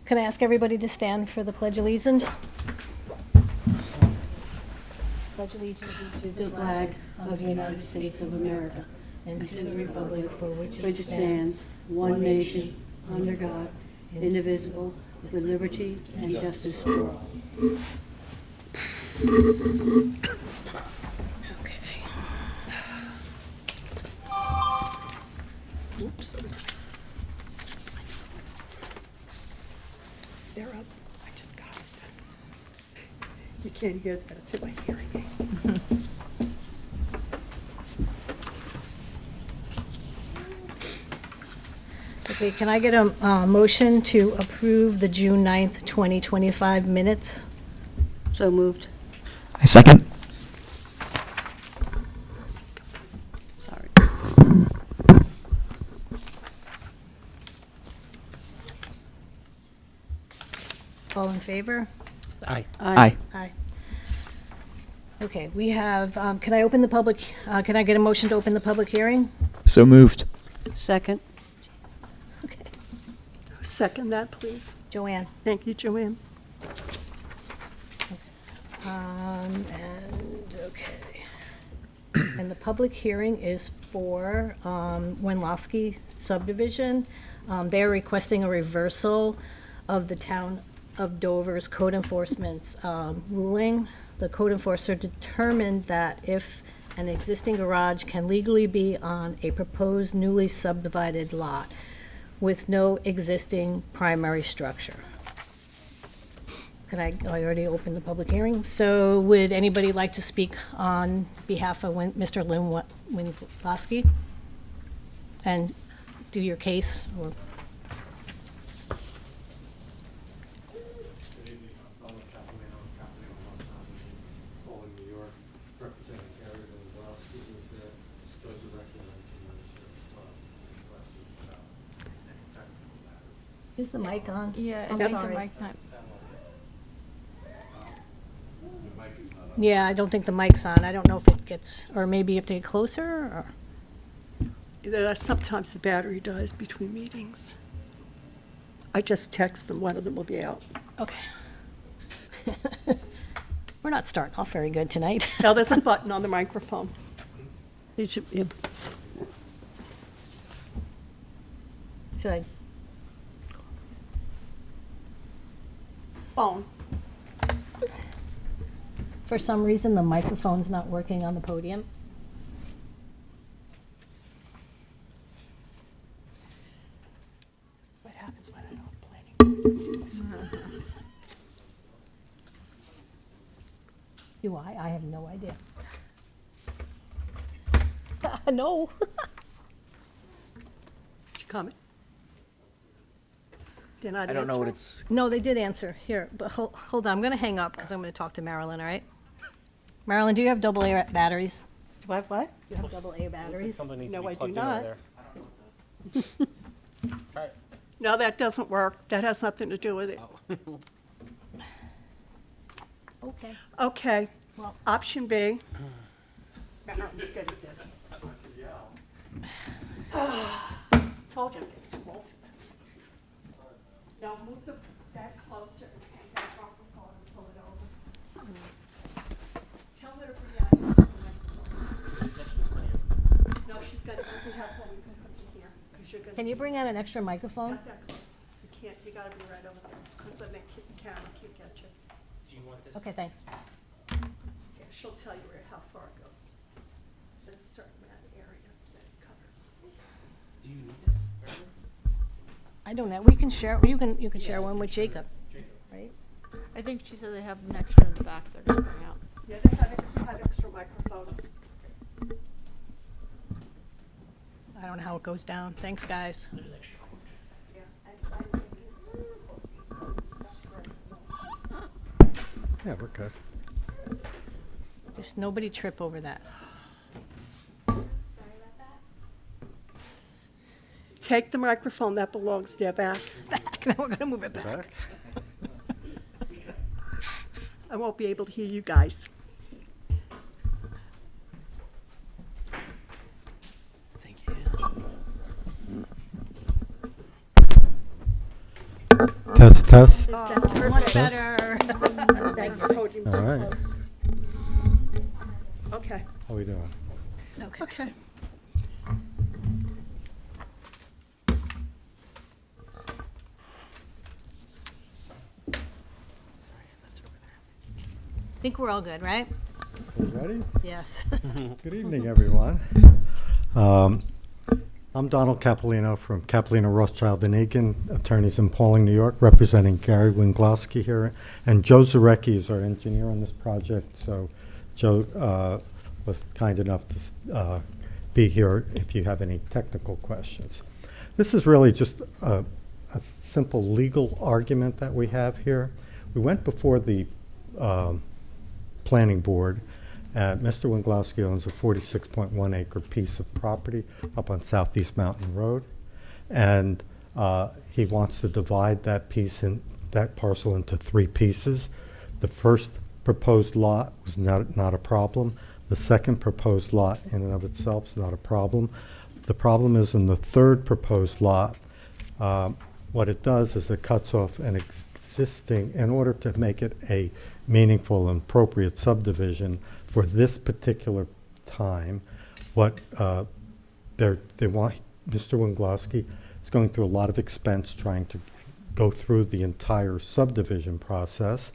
Can I ask everybody to stand for the Pledge of Allegiance? Pledge allegiance To the flag of the United States of America and to the republic for which it stands, one nation, under God, indivisible, with liberty and justice for all. Okay. Oops, they're up. I just got it. You can't hear that. It's in my hearing aids. Okay, can I get a motion to approve the June 9th, 2025 minutes? So moved. I second. Sorry. All in favor? Aye. Aye. Aye. Okay, we have, can I open the public, can I get a motion to open the public hearing? So moved. Second. Okay. Second that, please. Joanne? Thank you, Joanne. And, okay. And the public hearing is for Wenlowski subdivision. They're requesting a reversal of the town of Dover's code enforcement's ruling. The code enforcer determined that if an existing garage can legally be on a proposed newly subdivided lot with no existing primary structure. I already opened the public hearing, so would anybody like to speak on behalf of Mr. Lynn Wenlowski? And do your case, or? Good evening, I'm Donald Capilano, Falling, New York, representing Eric Wenlowski, who's there. Joseph recommends and Minister as well. Any questions about technical matters? Is the mic on? Yeah, I'm it's the sorry. mic time. The mic is not on. Yeah, I don't think the mic's on. I don't know if it gets, or maybe you have to get closer, or? Sometimes the battery dies between meetings. I just text them, one of them will be out. Okay. We're not starting off very good tonight. Now, there's a button on the microphone. You should, yeah. Should I? Phone. For some reason, the microphone's not working on the podium. What happens when I don't planning meetings? Do I? I have no idea. No. Did you comment? They're not I don't know what answering? it's. No, they did answer. Here, but hold on. I'm going to hang up because I'm going to talk to Marilyn, all right? Marilyn, do you have double A batteries? Do I have what? Do you have double A batteries? Something needs No, to I be do plugged in over not. there. Try it. No, that doesn't work. That has nothing to do with it. Okay. Okay, Well- option B. Marilyn's good at this. Told you I'm getting too old for this. Now move that closer and take that microphone and pull it over. Tell her to bring out an extra microphone. No, she's got to, we have one, we can put it here, because you're gonna. Can you bring out an extra microphone? Not that close. You can't, you gotta be right over there, because then the camera can't get you. Do you want this? Okay, thanks. Yeah, she'll tell you how far it goes. There's a certain amount of area that it covers. Do you need this? I don't know. We can share, you can share one with Jacob, right? I think she said they have an extra in the back they're gonna bring out. Yeah, they have extra microphones. I don't know how it goes down. Thanks, guys. Yeah, I that's great. Yeah, we're good. Just nobody trip over that. Take the microphone that belongs there back. Now we're gonna move it back. I won't be able to hear you guys. Test. Test, test. Much better. Thank you for holding too All right. close. Okay, How we doing? okay. I think we're all good, right? You ready? Yes. Good evening, everyone. I'm Donald Capolino from Capolino, Rothschild and Egan, attorneys in Pauling, New York, representing Gary Winglowski here. And Joe Zarecki is our engineer on this project. So Joe was kind enough to be here if you have any technical questions. This is really just a simple legal argument that we have here. We went before the planning board. Mr. Winglowski owns a 46.1 acre piece of property up on Southeast Mountain Road. And he wants to divide that parcel into 3 pieces. The first proposed lot was not a problem. The second proposed lot in and of itself is not a problem. The problem is in the third proposed lot, what it does is it cuts off an existing, in order to make it a meaningful and appropriate subdivision for this particular time, what they want, Mr. Winglowski is going through a lot of expense trying to go through the entire subdivision process,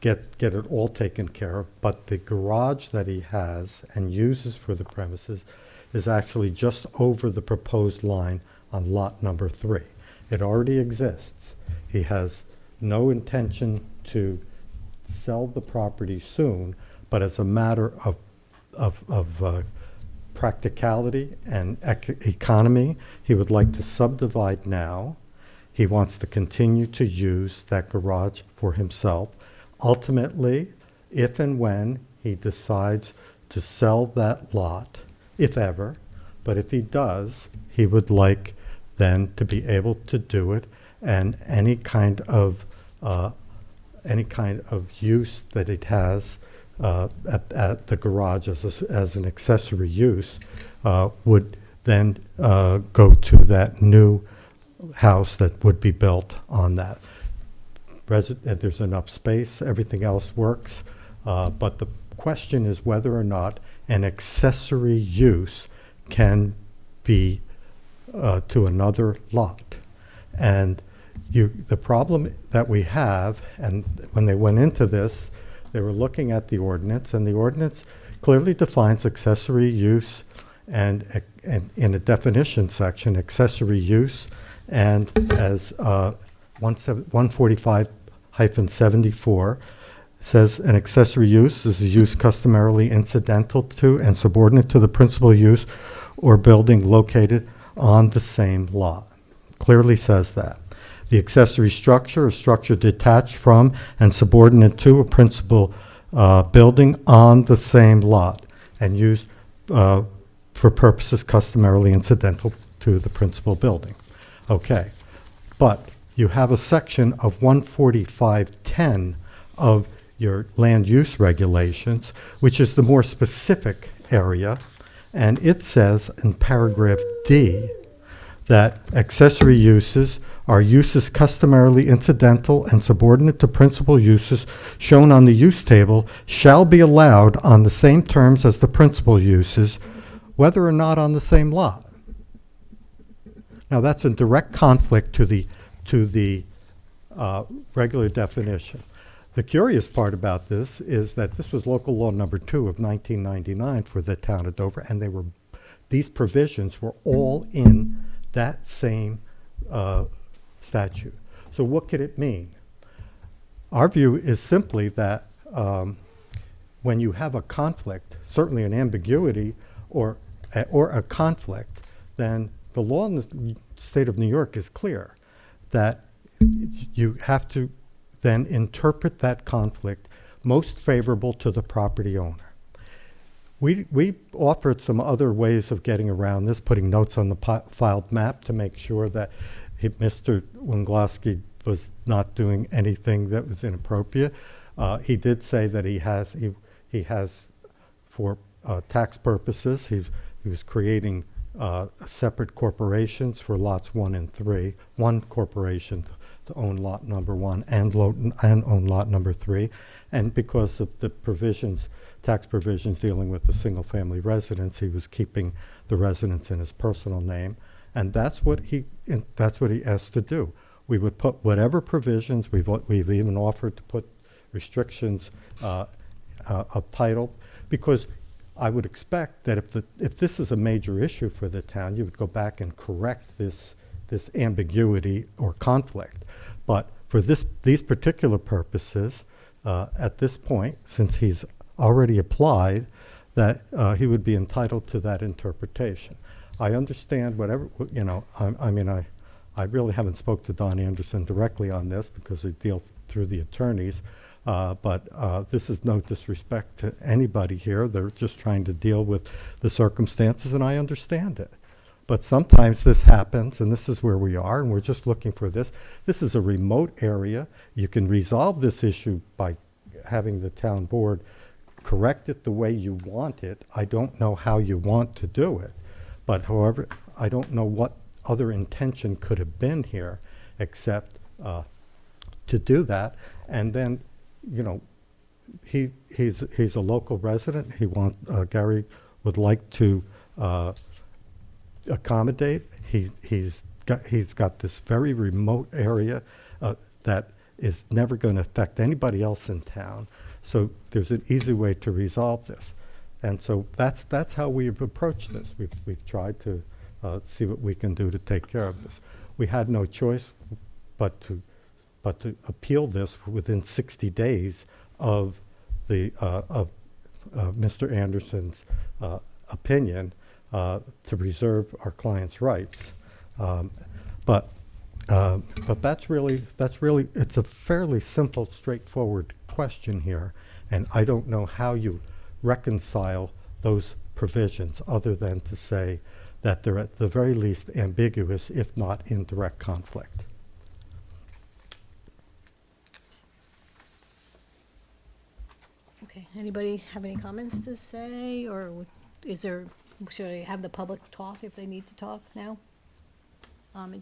get it all taken care of, but the garage that he has and uses for the premises is actually just over the proposed line on lot number 3. It already exists. He has no intention to sell the property soon, but as a matter of practicality and economy, he would like to subdivide now. He wants to continue to use that garage for himself. Ultimately, if and when he decides to sell that lot, if ever, but if he does, he would like then to be able to do it, and any kind of use that it has at the garage as an accessory use would then go to that new house that would be built on that. There's enough space, everything else works, but the question is whether or not an accessory use can be to another lot. And the problem that we have, and when they went into this, they were looking at the ordinance, and the ordinance clearly defines accessory use, and in a definition section, accessory use, and as 145-74 says, an accessory use is a use customarily incidental to and subordinate to the principal use or building located on the same lot. Clearly says that. The accessory structure is structure detached from and subordinate to a principal building on the same lot and used for purposes customarily incidental to the principal building. Okay, but you have a section of 145.10 of your land use regulations, which is the more specific area, and it says in paragraph D that accessory uses are uses customarily incidental and subordinate to principal uses shown on the use table shall be allowed on the same terms as the principal uses, whether or not on the same lot. Now that's in direct conflict to the regular definition. The curious part about this is that this was local law number 2 of 1999 for the town of Dover, and these provisions were all in that same statute. So what could it mean? Our view is simply that when you have a conflict, certainly an ambiguity or a conflict, then the law in the state of New York is clear that you have to then interpret that conflict most favorable to the property owner. We offered some other ways of getting around this, putting notes on the filed map to make sure that Mr. Winglowski was not doing anything that was inappropriate. He did say that he has for tax purposes, he was creating separate corporations for lots 1 and 3. One corporation to own lot number 1 and own lot number 3. And because of the provisions, tax provisions dealing with the single-family residence, he was keeping the residence in his personal name. And that's what he asked to do. We would put whatever provisions, we've even offered to put restrictions of title, because I would expect that if this is a major issue for the town, you would go back and correct this ambiguity or conflict. But for these particular purposes, at this point, since he's already applied, that he would be entitled to that interpretation. I understand whatever, you know, I really haven't spoke to Don Anderson directly on this because we deal through the attorneys, but this is no disrespect to anybody here. They're just trying to deal with the circumstances, and I understand it. But sometimes this happens, and this is where we are, and we're just looking for this. This is a remote area. You can resolve this issue by having the town board correct it the way you want it. I don't know how you want to do it. But however, I don't know what other intention could have been here except to do that. And then, you know, he's a local resident. Gary would like to accommodate. He's got this very remote area that is never going to affect anybody else in town. So there's an easy way to resolve this. And so that's how we've approached this. We've tried to see what we can do to take care of this. We had no choice but to appeal this within 60 days of Mr. Anderson's opinion to preserve our client's rights. But that's really it's a fairly simple, straightforward question here, and I don't know how you reconcile those provisions other than to say that they're at the very least ambiguous, if not in direct conflict. Okay, anybody have any comments to say, or should I have the public talk if they need to talk now?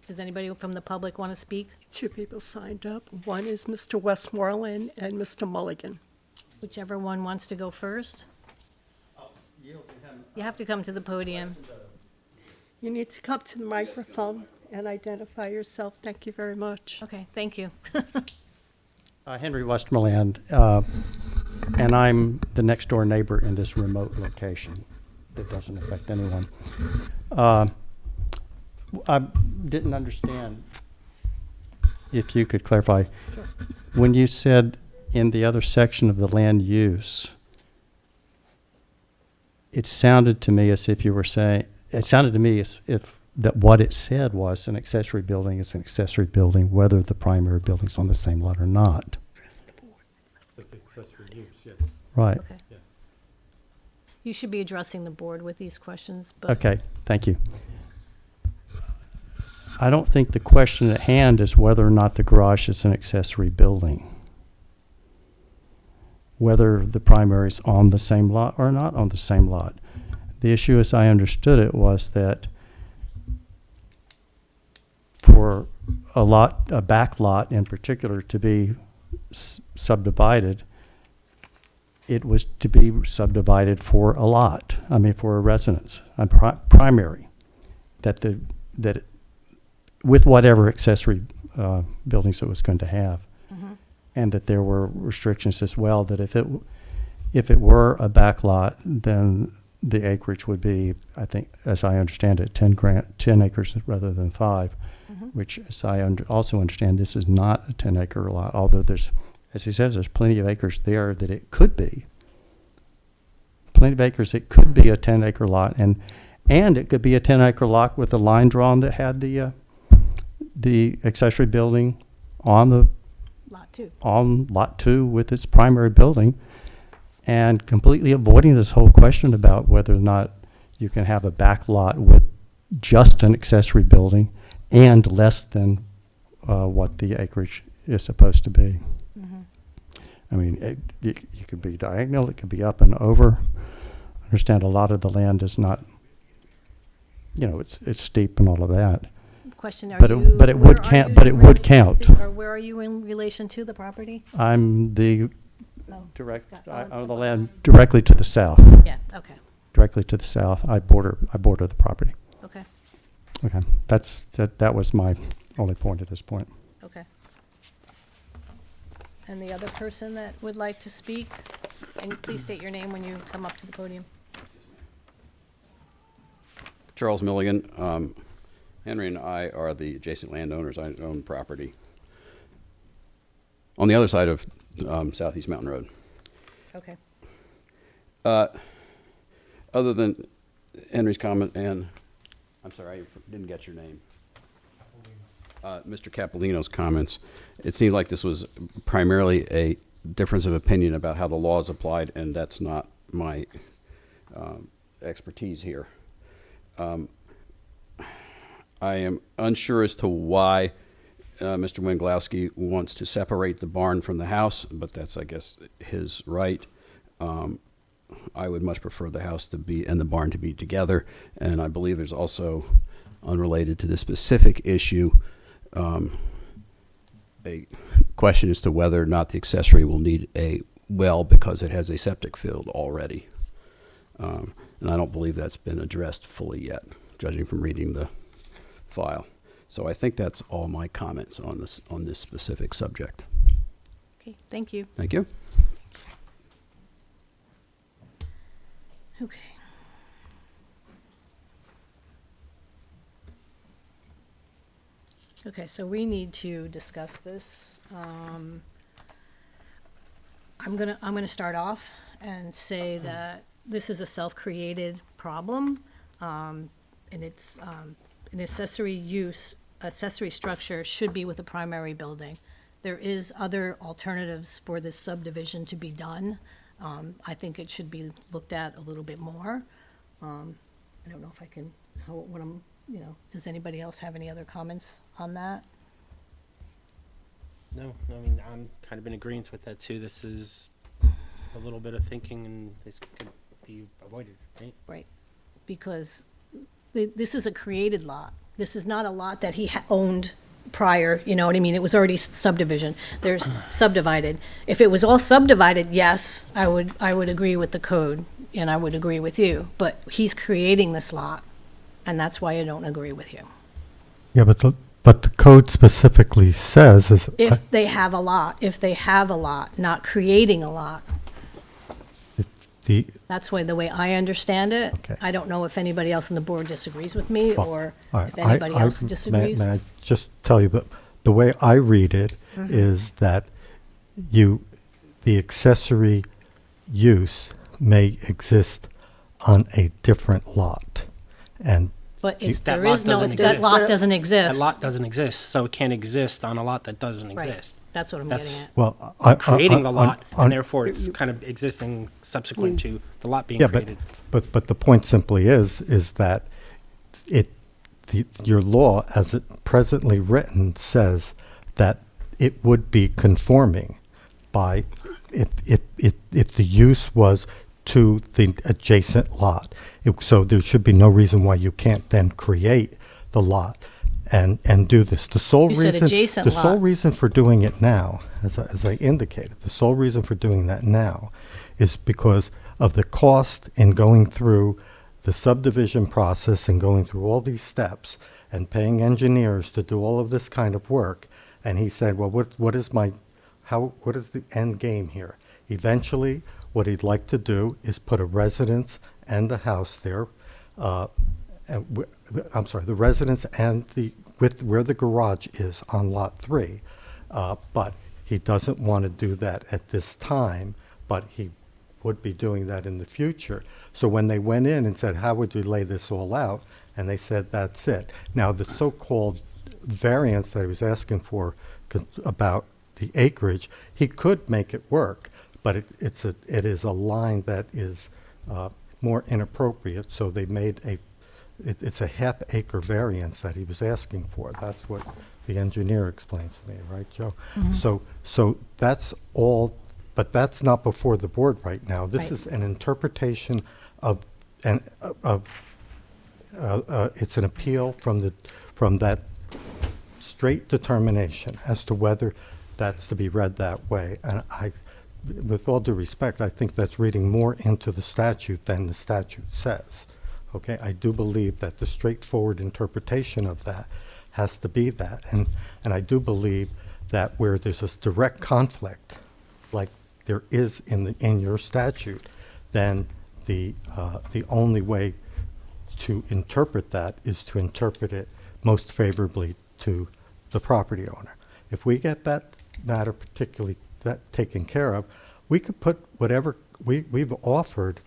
Does anybody from the public want to speak? 2 people signed up. One is Mr. Westmoreland and Mr. Mulligan. Whichever one wants to go first. You have to come to the podium. You need to come to the microphone and identify yourself. Thank you very much. Okay, thank you. Henry Westmoreland, and I'm the next door neighbor in this remote location that doesn't affect anyone. I didn't understand, if you could clarify. Sure. When you said in the other section of the land use, it sounded to me as if you were saying, it sounded to me as if that what it said was an accessory building is an accessory building, whether the primary building's on the same lot or not. That's accessory use, yes. Right. Okay. Yeah. You should be addressing the board with these questions, but. Okay, thank you. I don't think the question at hand is whether or not the garage is an accessory building. Whether the primary is on the same lot or not on the same lot. The issue, as I understood it, was that for a back lot in particular to be subdivided, it was to be subdivided for a lot. I mean, for a residence, primary. With whatever accessory buildings it was going to have. Mm-hmm. And that there were restrictions as well, that if it were a back lot, then the acreage would be, I think, as I understand it, 10 acres rather than 5, Mm-hmm. which, as I also understand, this is not a 10-acre lot, although there's, as he says, there's plenty of acres there that it could be. Plenty of acres, it could be a 10-acre lot, and it could be a 10-acre lot with a line drawn that had the accessory building on lot 2 with its primary building, and completely avoiding this whole question about whether or not you can have a back lot with just an accessory building and less than what the acreage is supposed to be. Mm-hmm. I mean, you could be diagonal, it could be up and over. I understand a lot of the land is not, it's steep and all of that. question, But it would where are count- you but it would related count. to- Or where are you in relation to the property? I'm the Oh, direct, Scott, I on own the the land directly to the south, Yeah, okay, directly to the south. I border the property. okay, Okay, that was my only point at this point. okay. And the other person that would like to speak, and please state your name when you come up to the podium. Charles Milligan. Henry and I are the adjacent landowners. I own property on the other side of Southeast Mountain Road. Okay. Other than Henry's comment, and I'm sorry, I didn't get your name. Mr. Capolino's comments, it seemed like this was primarily a difference of opinion about how the law is applied, and that's not my expertise here. I am unsure as to why Mr. Wenglowski wants to separate the barn from the house, but that's, I guess, his right. I would much prefer the house to be and the barn to be together, and I believe there's also, unrelated to this specific issue, a question as to whether or not the accessory will need a well because it has a septic field already. And I don't believe that's been addressed fully yet, judging from reading the file. So I think that's all my comments on this specific subject. Okay, thank you. Thank you. Okay. Okay, so we need to discuss this. I'm gonna start off and say that this is a self-created problem, and it's, an accessory structure should be with a primary building. There is other alternatives for this subdivision to be done. I think it should be looked at a little bit more. I don't know if I can, does anybody else have any other comments on that? No, I mean, I'm kind of in agreement with that too. This is a little bit of thinking and this could be avoided, right? Right, because this is a created lot. This is not a lot that he owned prior, you know what I mean? It was already subdivision. There's subdivided. If it was all subdivided, yes, I would agree with the code and I would agree with you. But he's creating this lot, and that's why I don't agree with you. Yeah, but the code specifically says is If they have a lot, not creating a lot. the That's the way I understand it. Okay. I don't know if anybody else on the board disagrees with me Well, or all right, if anybody else may- disagrees. May I just tell you, but the way I read it is that the accessory use may exist on a different lot. And But That there lot is no, doesn't that exist. lot doesn't exist. That lot doesn't exist, so it can't exist on a lot that doesn't Right. exist. That's what I'm That's- getting well, Creating the lot, on- and therefore it's kind of existing subsequent to the lot being Yeah, but, created. but the point simply is that your law, as it presently written, says that it would be conforming by, if the use was to the adjacent lot. So there should be no reason why you can't then create the lot and do this. The sole You said reason, adjacent the sole lot. reason for doing it now, as I indicated, the sole reason for doing that now is because of the cost in going through the subdivision process and going through all these steps and paying engineers to do all of this kind of work. And he said, well, what is the end game here? Eventually, what he'd like to do is put a residence and a house there. I'm sorry, the residence and where the garage is on Lot 3. But he doesn't want to do that at this time, but he would be doing that in the future. So when they went in and said, how would you lay this all out? And they said, that's it. Now, the so-called variance that he was asking for about the acreage, he could make it work, but it is a line that is more inappropriate, so they made it's a half-acre variance that he was asking for. That's what the engineer explains to me, right, Joe? So that's all, but that's not before the board right now. This Right. is an interpretation of, it's an appeal from that straight determination as to whether that's to be read that way. And with all due respect, I think that's reading more into the statute than the statute says. Okay, I do believe that the straightforward interpretation of that has to be that. And I do believe that where there's this direct conflict, like there is in your statute, then the only way to interpret that is to interpret it most favorably to the property owner. If we get that matter particularly taken care of, we could put whatever, we've offered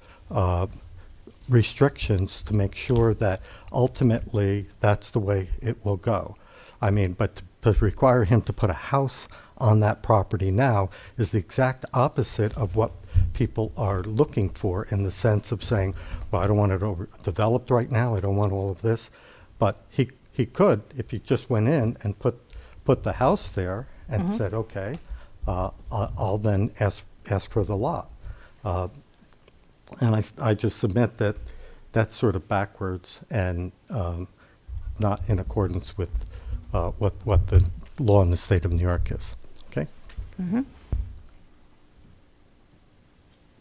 restrictions to make sure that ultimately that's the way it will go. I mean, but to require him to put a house on that property now is the exact opposite of what people are looking for, in the sense of saying, well, I don't want it overdeveloped right now, I don't want all of this. But he could, if he just went in and put the house there and said, okay, I'll then ask for the lot. And I just submit that that's sort of backwards and not in accordance with what the law in the state of New York is. Okay?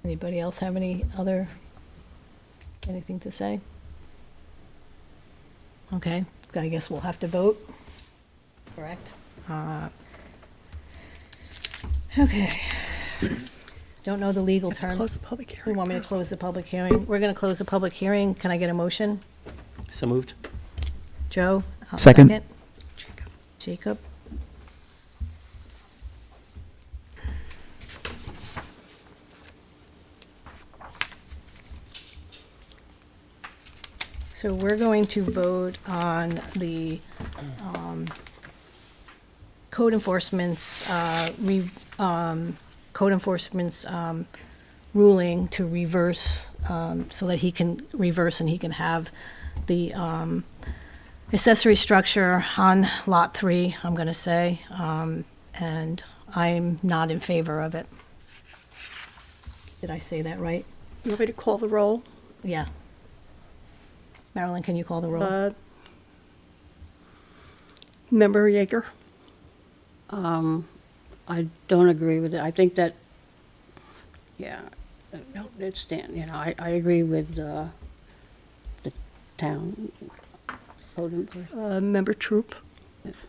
Anybody else have anything to say? Okay, I guess we'll have to vote. Correct? Okay. Don't know the legal term. Close the public We hearing. want me to first. close the public hearing? We're going to close the public hearing. Can I get a motion? So moved. Joe? I'll Second. Jacob? So we're going to vote on the code enforcement's ruling to reverse, so that he can reverse and he can have the accessory structure on Lot 3, I'm going to say, and I'm not in favor of it. Did I say that right? You want me to call the roll? Yeah. Marilyn, can you call the roll? Member Yeager? I don't agree with it. I think that, it's, I agree with the town code enforcement. Member Troop?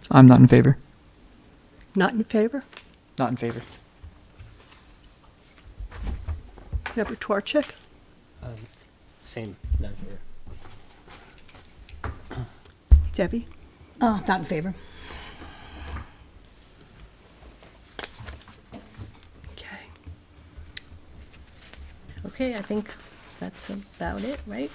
I'm not in favor. Not in favor? Not in favor. Member Twarchek? Same. Not in favor. Debbie? Not in favor. Okay. Okay, I think that's about it, right?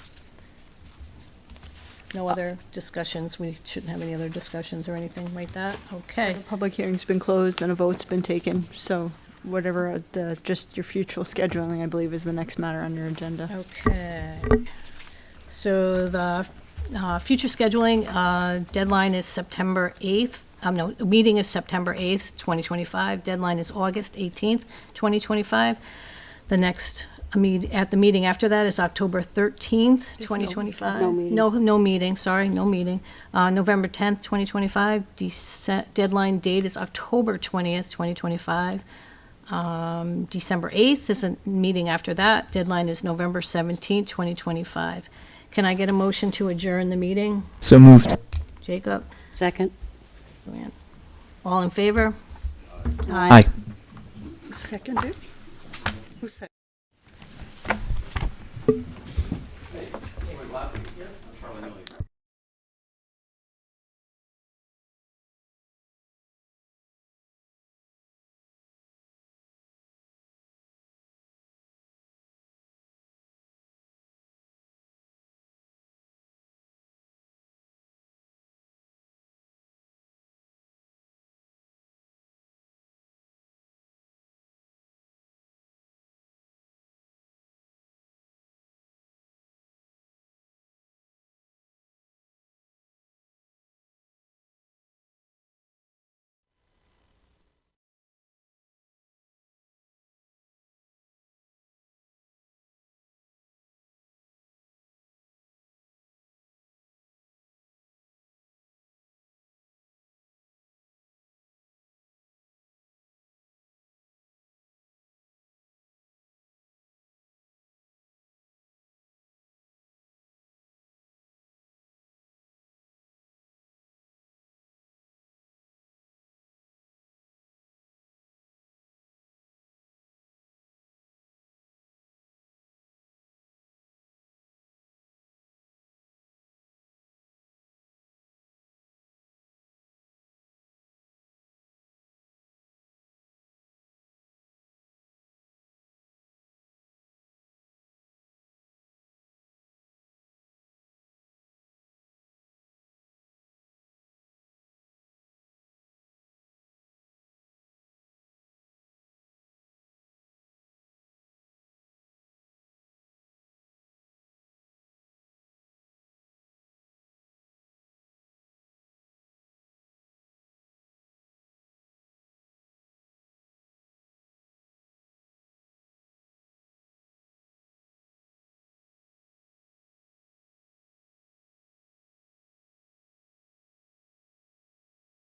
No other discussions, we shouldn't have any other discussions or anything like that, okay. The public hearing's been closed and a vote's been taken, so whatever, just your future scheduling, I believe, is the next matter on your agenda. Okay. So the future scheduling deadline is September 8th. Meeting is September 8th, 2025. Deadline is August 18th, 2025. The next at the meeting after that is October 13th, 2025. no meeting. No meeting, sorry, no meeting. November 10th, 2025. Deadline date is October 20th, 2025. December 8th is a meeting after that. Deadline is November 17th, 2025. Can I get a motion to adjourn the meeting? So moved. Jacob? Second? Joanne? All in favor? Aye. Seconded? Who seconded?